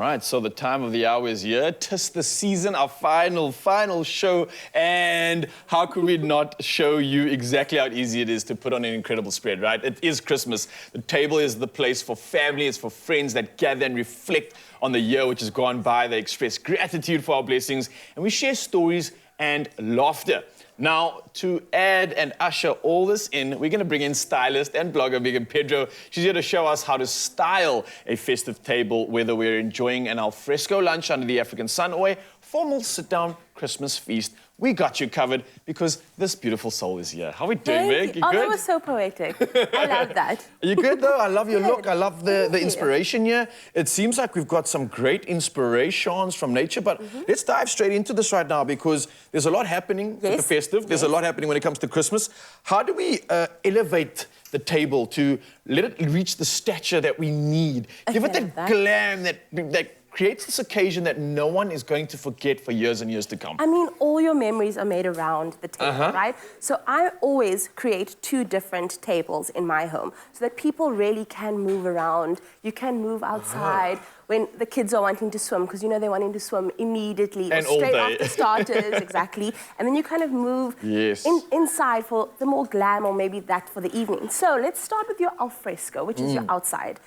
right, so the time of the hour is here. 'Tis the season, our final show. And how could we not show you exactly how easy it is to put on an incredible spread, right? It is Christmas. The table is the place for family, it's for friends that gather and reflect on the year which has gone by. They express gratitude for our blessings, and we share stories and laughter. Now, to add and usher all this in, we're going to bring in stylist and blogger Megan Pedro. She's here to show us how to style a festive table, whether we're enjoying an alfresco lunch under the African sun or a formal sit-down Christmas feast. We got you covered because this beautiful soul is here. How are we doing, Meg? You good? good? That was so poetic. I love that. Are you good, though? I love your look. I love the Thank inspiration here. It seems like we've got some great inspirations from nature, but let's dive straight into this right now because there's a lot happening with the festive. There's a lot happening when it comes to Christmas. How do we elevate the table to let it reach the stature that we need? Give it the glam that creates this occasion that no one is going to forget for years and years to come. I mean, all your memories are made around the table, right? So I always create 2 different tables in my home so that people really can move around. You can move outside when the kids are wanting to swim, because you know they're wanting to swim immediately and or straight all day. after starters, exactly. And then you kind of move inside for the more glam or maybe that for the evening. So let's start with your alfresco, which is your outside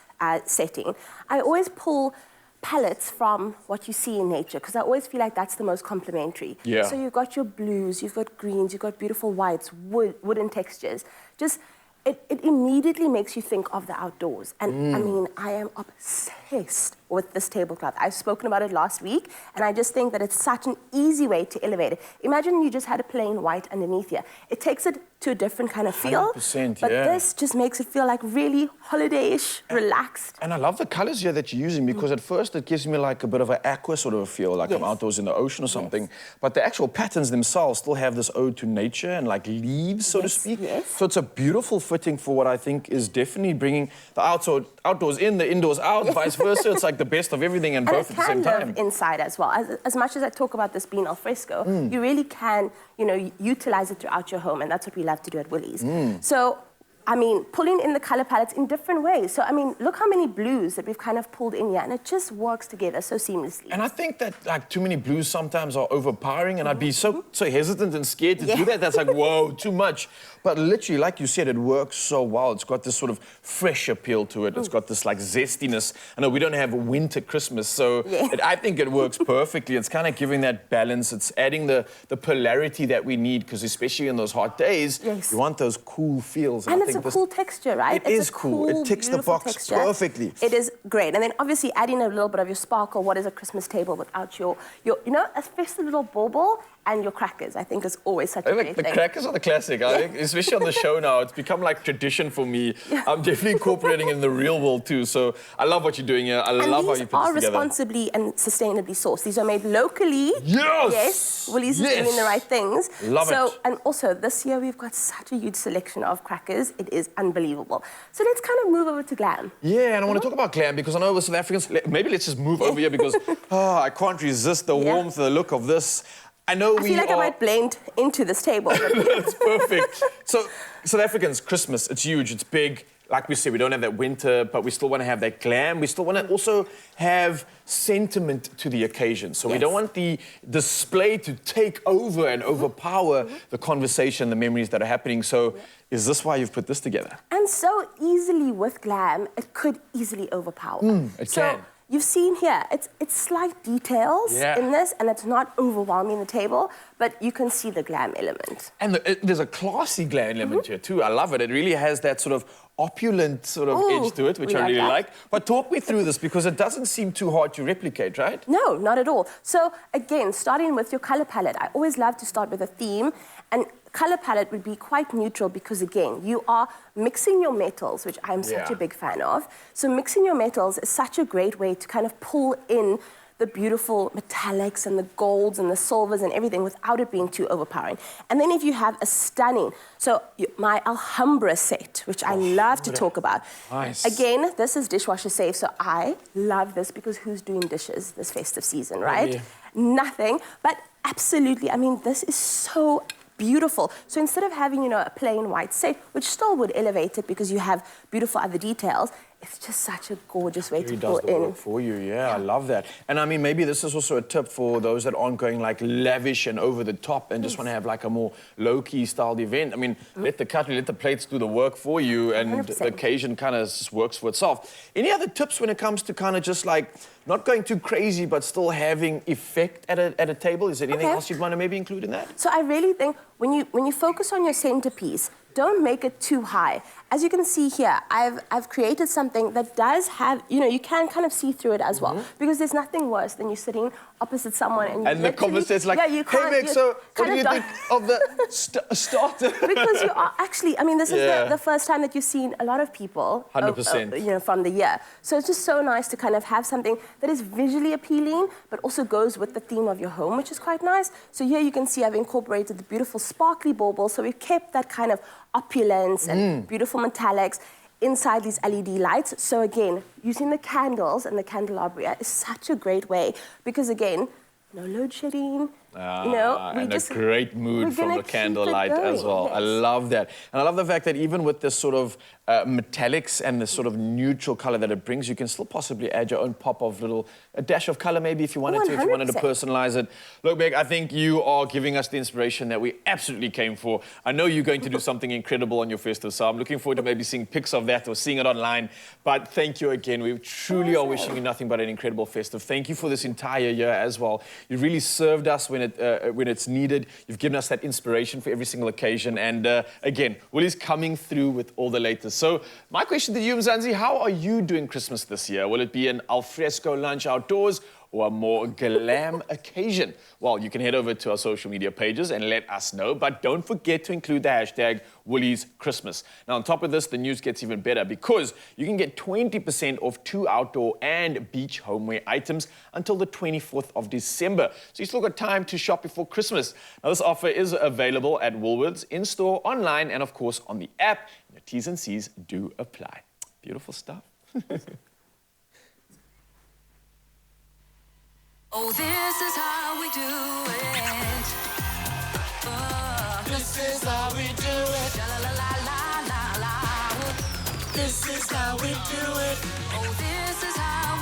setting. I always pull palettes from what you see in nature, because I always feel like that's the most complementary. Yeah. So you've got your blues, you've got greens, you've got beautiful whites, wooden textures. Just, it immediately makes you think of the outdoors. And I mean, I am obsessed with this tablecloth. I've spoken about it last week, and I just think that it's such an easy way to elevate it. Imagine you just had a plain white underneath here. It takes it to a different kind of feel, 100%, but this just makes it feel like really holiday-ish, relaxed. And I love the colors here that you're using, because at first it gives me like a bit of an aqua sort of a feel, like I'm outdoors in the ocean or something. But the actual patterns themselves still have this ode to nature and like leaves, so to speak. So it's a beautiful fitting for what I think is definitely bringing the outdoors in, the indoors out, vice versa. It's like the best of everything and both at the same time. And it can live inside as well. As much as I talk about this being al fresco, you really can, you know, utilize it throughout your home, and that's what we love to do at Woolies. So, I mean, pulling in the color palettes in different ways. So, I mean, look how many blues that we've kind of pulled in here, and it just works together so seamlessly. And I think that, like, too many blues sometimes are overpowering, and I'd be so hesitant and scared to do that. That's like, whoa, too much. But literally, like you said, it works so well. It's got this sort of fresh appeal to it. It's got this, like, zestiness. I know we don't have winter Christmas, so I think it works perfectly. It's kind of giving that balance. It's adding the polarity that we need, because especially in those hot days, you want those cool feels. And it's a cool texture, right? It is cool. It ticks the box perfectly. It is great. And then obviously adding a little bit of your sparkle. What is a Christmas table without your you know, a festive little bauble and your crackers, I think, is always such a great thing. The crackers are the classic. I think, especially on the show now, it's become like tradition for me. I'm definitely incorporating it in the real world too. So I love what you're doing here. I love how you put this together. And these are responsibly and sustainably sourced. These are made locally. Yes! Yes. Woolies is doing the right things. Love it. And also, this year we've got such a huge selection of crackers. It is unbelievable. So let's kind of move over to glam. Yeah, and I want to talk about glam, because I know with South Africans, maybe let's just move over here, because I can't resist the warmth, the look of this. I feel like I might blend into this table. That's perfect. So, South Africans, Christmas, it's huge, it's big. Like we said, we don't have that winter, but we still want to have that glam. We still want to also have sentiment to the occasion. So we don't want the display to take over and overpower the conversation, the memories that are happening. So is this why you've put this together? And so easily with glam, it could easily overpower. It can. You've seen here, it's slight details in this, and it's not overwhelming the table, but you can see the glam element. And there's a classy glam element here too. I love it. It really has that sort of opulent sort of edge to it, which I really like. But talk me through this, because it doesn't seem too hard to replicate, right? No, not at all. So again, starting with your color palette, I always love to start with a theme, and color palette would be quite neutral, because again, you are mixing your metals, which I'm such a big fan of. So mixing your metals is such a great way to kind of pull in the beautiful metallics and the golds and the silvers and everything without it being too overpowering. And then if you have a stunning, so my Alhambra set, which I love to talk about. Nice. Again, this is dishwasher safe, so I love this, because who's doing dishes this festive season, right? Nothing, but absolutely, I mean, this is so beautiful. So instead of having, you know, a plain white set, which still would elevate it because you have beautiful other details, it's just such a gorgeous way to He pour does the in. work for you, yeah, I love that. And I mean, maybe this is also a tip for those that aren't going like lavish and over the top and just want to have like a more low-key styled event. I mean, let the cutlery, let the plates do the work for you, and 100%. the occasion kind of works for itself. Any other tips when it comes to kind of just like not going too crazy, but still having effect at a table? Is there anything else you'd want to maybe include in that? So I really think when you focus on your centerpiece, don't make it too high. As you can see here, I've created something that does have, you can kind of see through it as well. Because there's nothing worse than you sitting opposite someone and the conversation's like, you hey Meg, so what do you think of the starter? Because you are actually, I mean, this is the first time that you've seen a lot of people 100%. From the year. So it's just so nice to kind of have something that is visually appealing, but also goes with the theme of your home, which is quite nice. So here you can see I've incorporated the beautiful sparkly baubles. So we've kept that kind of opulence and beautiful metallics inside these LED lights. So again, using the candles and the candelabra is such a great way because again, no load shedding. And a great mood from the candlelight as well. Yes. I love that. And I love the fact that even with this sort of metallics and the sort of neutral color that it brings, you can still possibly add your own pop of a dash of color maybe if you wanted 100%. to, if you wanted to personalize it. Look, Meg, I think you are giving us the inspiration that we absolutely came for. I know you're going to do something incredible on your festive, so I'm looking forward to maybe seeing pics of that or seeing it online. But thank you again. We truly are wishing you nothing but an incredible festive. Thank you for this entire year as well. You really served us when it's needed. You've given us that inspiration for every single occasion. And again, Willie's coming through with all the latest. So my question to you, Mzansi, how are you doing Christmas this year? Will it be an alfresco lunch outdoors or a more glam occasion? Well, you can head over to our social media pages and let us know, but don't forget to include the hashtag Woolies Christmas. Now, on top of this, the news gets even better because you can get 20% off 2 outdoor and beach homeware items until the 24th of December. So you still got time to shop before Christmas. Now, this offer is available at Woolworths, in-store, online, and of course on the app. The T's and C's do apply. Beautiful stuff. Oh, this is how we do it. This is how we do it. La la la la la la. This is how we do it. Oh, this is how